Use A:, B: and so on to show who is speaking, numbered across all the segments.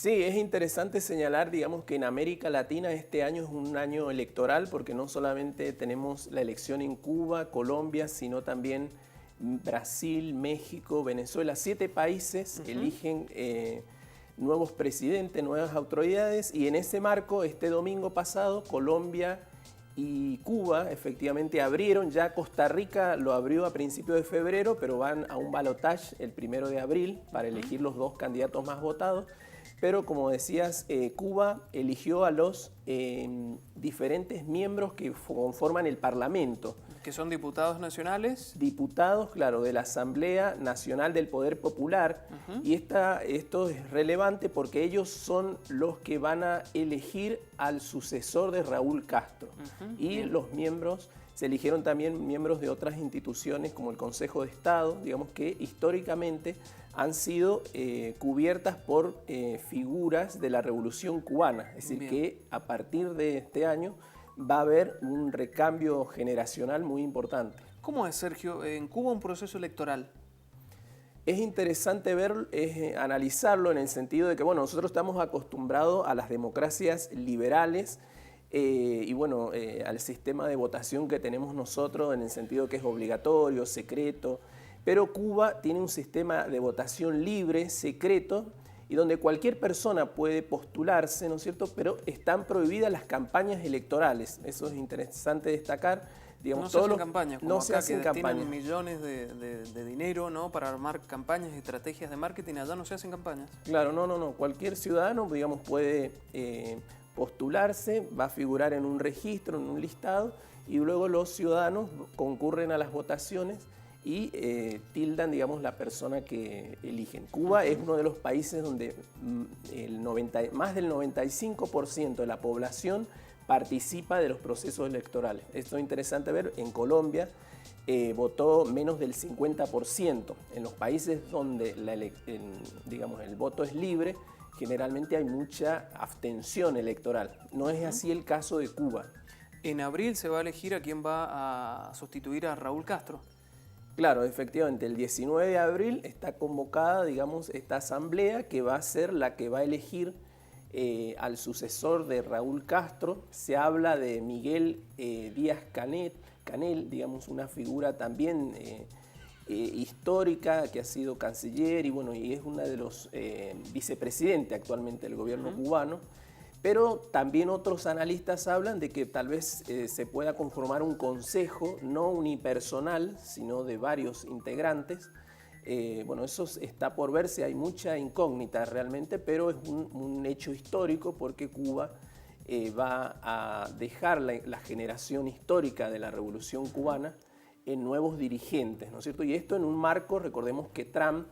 A: Sí, es interesante señalar, digamos, que en América Latina este año es un año electoral porque no solamente tenemos la elección en Cuba, Colombia, sino también Brasil, México, Venezuela. 7 países eligen nuevos presidentes, nuevas autoridades, y en ese marco, este domingo pasado, Colombia y Cuba efectivamente abrieron. Ya Costa Rica lo abrió a principios de febrero, pero van a un balotaje el 1 de abril para elegir los 2 candidatos más votados. Pero como decías, Cuba eligió a los diferentes miembros que conforman el Parlamento.
B: Que son diputados nacionales.
A: Diputados, claro, de la Asamblea Nacional del Poder Popular. Y esto es relevante porque ellos son los que van a elegir al sucesor de Raúl Castro. Y los miembros, se eligieron también miembros de otras instituciones como el Consejo de Estado, digamos que históricamente han sido cubiertas por figuras de la Revolución Cubana. Es decir, que a partir de este año va a haber un recambio generacional muy importante.
B: ¿Cómo es, Sergio, en Cuba un proceso electoral?
A: Es interesante analizarlo en el sentido de que, bueno, nosotros estamos acostumbrados a las democracias liberales y, bueno, al sistema de votación que tenemos nosotros en el sentido que es obligatorio, secreto, pero Cuba tiene un sistema de votación libre, secreto, y donde cualquier persona puede postularse, ¿no es cierto?, pero están prohibidas las campañas electorales. Eso es interesante destacar. Digamos,
B: no se hacen campañas, como
A: no se hacen campañas.
B: Tienen millones de dinero, ¿no?, para armar campañas y estrategias de marketing. Allá no se hacen campañas.
A: Claro, no. Cualquier ciudadano, digamos, puede postularse, va a figurar en un registro, en un listado, y luego los ciudadanos concurren a las votaciones y tildan, digamos, la persona que eligen. Cuba es uno de los países donde más del 95% de la población participa de los procesos electorales. Esto es interesante ver. En Colombia votó menos del 50%. En los países donde digamos, el voto es libre, generalmente hay mucha abstención electoral. No es así el caso de Cuba.
B: En abril se va a elegir a quién va a sustituir a Raúl Castro.
A: Claro, efectivamente, el 19 de abril está convocada, digamos, esta asamblea que va a ser la que va a elegir al sucesor de Raúl Castro. Se habla de Miguel Díaz-Canel, digamos, una figura también histórica que ha sido canciller y, bueno, y es una de los vicepresidentes actualmente del gobierno cubano. Pero también otros analistas hablan de que tal vez se pueda conformar un consejo no unipersonal, sino de varios integrantes. Bueno, eso está por verse, hay mucha incógnita realmente, pero es un hecho histórico porque Cuba va a dejar la generación histórica de la Revolución Cubana en nuevos dirigentes, ¿no es cierto? Y esto en un marco, recordemos que Trump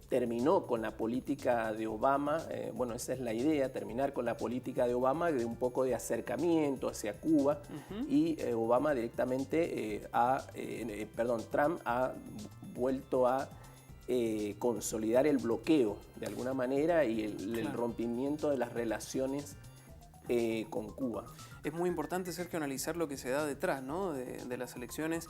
A: terminó con la política de Obama. Bueno, esa es la idea, terminar con la política de Obama, de un poco de acercamiento hacia Cuba, y Obama directamente, Trump ha vuelto a consolidar el bloqueo de alguna manera y el rompimiento de las relaciones con Cuba.
B: Es muy importante, Sergio, analizar lo que se da detrás, ¿no?, de las elecciones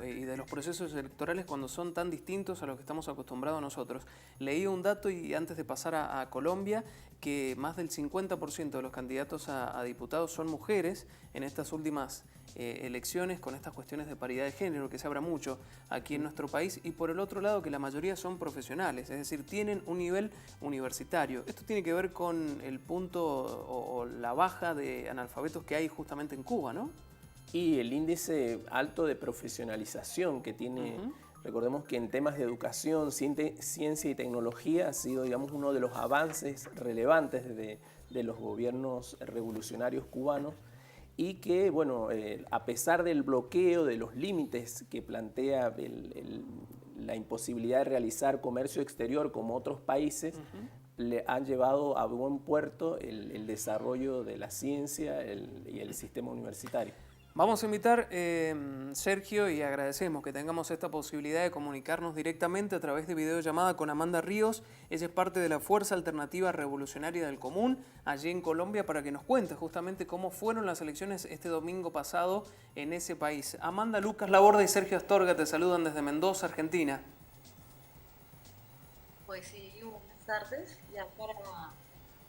B: y de los procesos electorales cuando son tan distintos a los que estamos acostumbrados nosotros. Leí un dato, y antes de pasar a Colombia, que más del 50% de los candidatos a diputados son mujeres en estas últimas elecciones, con estas cuestiones de paridad de género que se habla mucho aquí en nuestro país, y por el otro lado que la mayoría son profesionales, es decir, tienen un nivel universitario. Esto tiene que ver con el punto o la baja de analfabetos que hay justamente en Cuba, ¿no?
A: Y el índice alto de profesionalización que tiene, recordemos que en temas de educación, ciencia y tecnología ha sido, digamos, uno de los avances relevantes de los gobiernos revolucionarios cubanos, y que, bueno, a pesar del bloqueo, de los límites que plantea la imposibilidad de realizar comercio exterior como otros países, le han llevado a buen puerto el desarrollo de la ciencia y el sistema universitario.
B: Vamos a invitar, Sergio, y agradecemos que tengamos esta posibilidad de comunicarnos directamente a través de videollamada con Amanda Ríos. Ella es parte de la Fuerza Alternativa Revolucionaria del Común, allí en Colombia, para que nos cuente justamente cómo fueron las elecciones este domingo pasado en ese país. Amanda, Lucas Laborde y Sergio Astorga te saludan desde Mendoza, Argentina.
C: Pues sí, tardes, ya para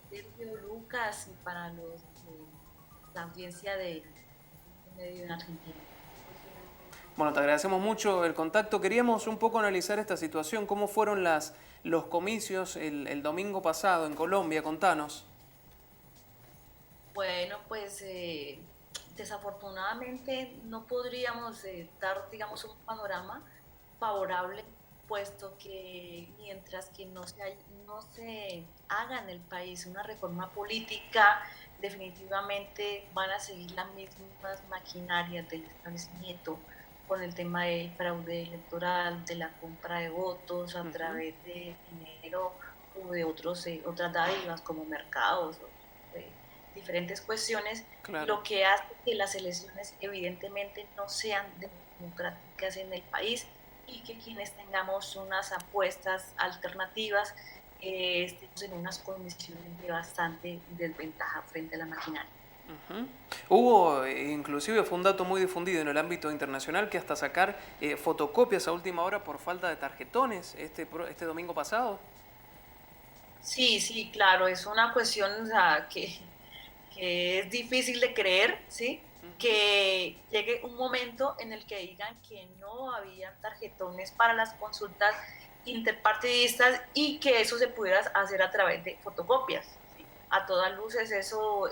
C: Sergio Lucas y para la audiencia de medio en Argentina.
B: Bueno, te agradecemos mucho el contacto. Queríamos un poco analizar esta situación. ¿Cómo fueron los comicios el domingo pasado en Colombia? Contanos.
C: Bueno, pues desafortunadamente no podríamos dar, digamos, un panorama favorable, puesto que mientras que no se haga en el país una reforma política, definitivamente van a seguir las mismas maquinarias del establecimiento con el tema del fraude electoral, de la compra de votos a través de dinero o de otras dádivas como mercados o diferentes cuestiones,
B: Claro.
C: lo que hace que las elecciones evidentemente no sean democráticas en el país y que quienes tengamos unas apuestas alternativas estemos en unas condiciones de bastante desventaja frente a la maquinaria.
B: Hubo, inclusive fue un dato muy difundido en el ámbito internacional, que hasta sacar fotocopias a última hora por falta de tarjetones este domingo pasado.
C: Sí, sí, claro, es una cuestión, o sea, que es difícil de creer, ¿sí? Que llegue un momento en el que digan que no había tarjetones para las consultas interpartidistas y que eso se pudiera hacer a través de fotocopias. ¿Sí? A todas luces eso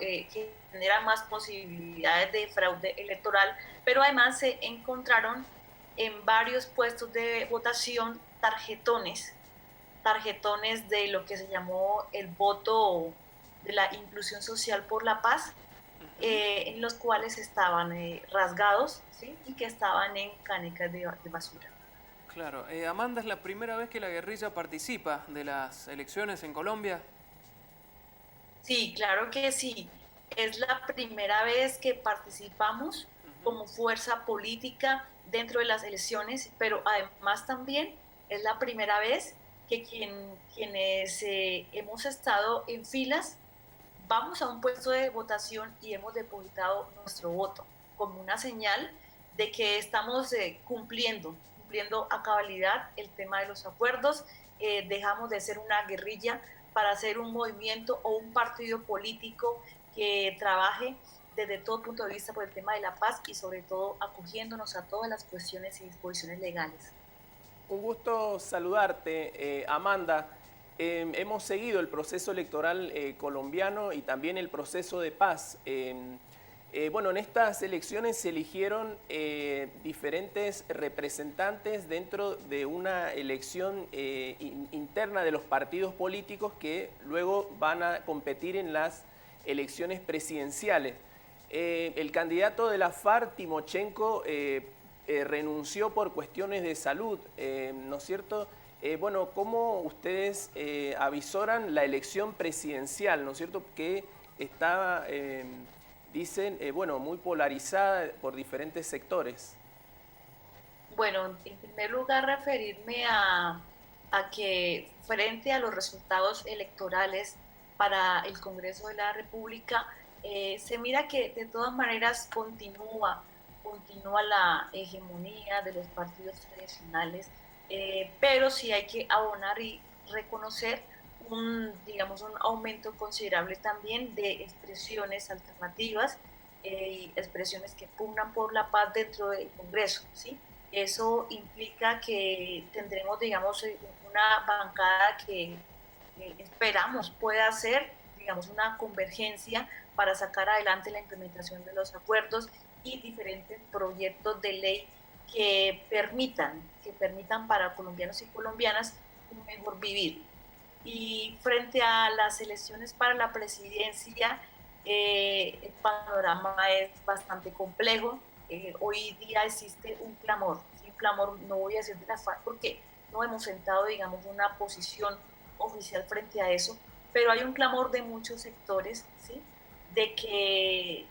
C: genera más posibilidades de fraude electoral, pero además se encontraron en varios puestos de votación tarjetones de lo que se llamó el voto de la inclusión social por la paz, en los cuales estaban rasgados, ¿sí? Y que estaban en canecas de basura.
B: Claro. Amanda, ¿es la primera vez que la guerrilla participa de las elecciones en Colombia?
C: Sí, claro que sí. Es la primera vez que participamos como fuerza política dentro de las elecciones, pero además también es la primera vez que quienes hemos estado en filas vamos a un puesto de votación y hemos depositado nuestro voto como una señal de que estamos cumpliendo a cabalidad el tema de los acuerdos, dejamos de ser una guerrilla para ser un movimiento o un partido político que trabaje desde todo punto de vista por el tema de la paz y sobre todo acogiéndonos a todas las cuestiones y disposiciones legales.
A: Un gusto saludarte, Amanda. Hemos seguido el proceso electoral colombiano y también el proceso de paz. Bueno, en estas elecciones se eligieron diferentes representantes dentro de una elección interna de los partidos políticos que luego van a competir en las elecciones presidenciales. El candidato de la FARC, Timochenko, renunció por cuestiones de salud, ¿no es cierto? Bueno, ¿cómo ustedes avisoran la elección presidencial, ¿no es cierto? Que está, dicen, bueno, muy polarizada por diferentes sectores.
C: Bueno, en primer lugar, referirme a que frente a los resultados electorales para el Congreso de la República, se mira que de todas maneras continúa la hegemonía de los partidos tradicionales, pero sí hay que abonar y reconocer digamos, un aumento considerable también de expresiones alternativas y expresiones que pugnan por la paz dentro del Congreso, ¿sí? Eso implica que tendremos, digamos, una bancada que esperamos pueda ser, digamos, una convergencia para sacar adelante la implementación de los acuerdos y diferentes proyectos de ley que permitan para colombianos y colombianas un mejor vivir. Y frente a las elecciones para la presidencia, el panorama es bastante complejo. Hoy día existe un clamor, no voy a decir de la FARC porque no hemos sentado, digamos, una posición oficial frente a eso, pero hay un clamor de muchos sectores, ¿sí? De que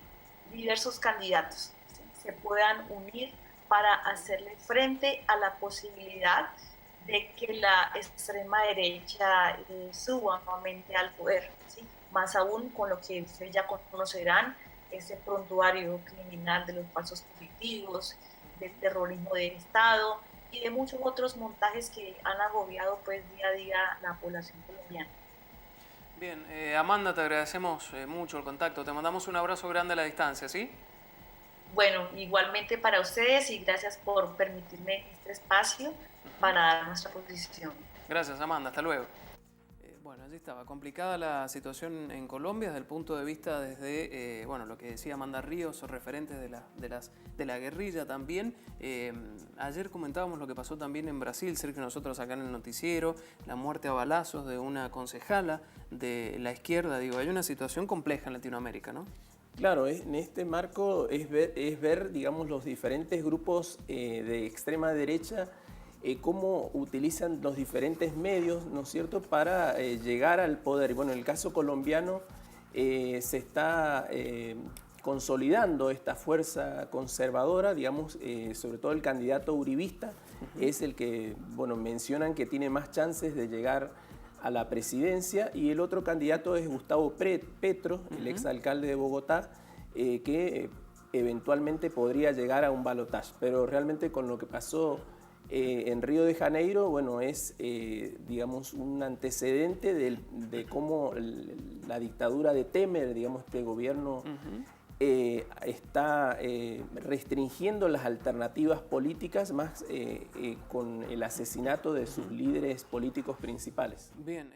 C: diversos candidatos, ¿sí? Se puedan unir para hacerle frente a la posibilidad de que la extrema derecha suba nuevamente al poder, ¿sí? Más aún con lo que ustedes ya conocerán, ese prontuario criminal de los falsos positivos, del terrorismo de Estado, y de muchos otros montajes que han agobiado pues día a día la población colombiana.
B: Bien, Amanda, te agradecemos mucho el contacto. Te mandamos un abrazo grande a la distancia, ¿sí?
C: Bueno, igualmente para ustedes y gracias por permitirme este espacio para dar nuestra posición.
B: Gracias, Amanda. Hasta luego. Bueno, allí estaba. Complicada la situación en Colombia desde el punto de vista desde, bueno, lo que decía Amanda Ríos, referentes de la guerrilla también. Ayer comentábamos lo que pasó también en Brasil, cerca de nosotros acá en el noticiero, la muerte a balazos de una concejala de la izquierda. Digo, hay una situación compleja en Latinoamérica, ¿no?
A: Claro, en este marco es ver, digamos, los diferentes grupos de extrema derecha, cómo utilizan los diferentes medios, ¿no es cierto?, para llegar al poder. Bueno, en el caso colombiano se está consolidando esta fuerza conservadora, digamos, sobre todo el candidato uribista, es el que, bueno, mencionan que tiene más chances de llegar a la presidencia, y el otro candidato es Gustavo Petro, el exalcalde de Bogotá, que eventualmente podría llegar a un balotaje. Pero realmente con lo que pasó en Río de Janeiro, bueno, es, digamos, un antecedente de cómo la dictadura de Temer, digamos, este gobierno está restringiendo las alternativas políticas, más con el asesinato de sus líderes políticos principales.
B: Bien.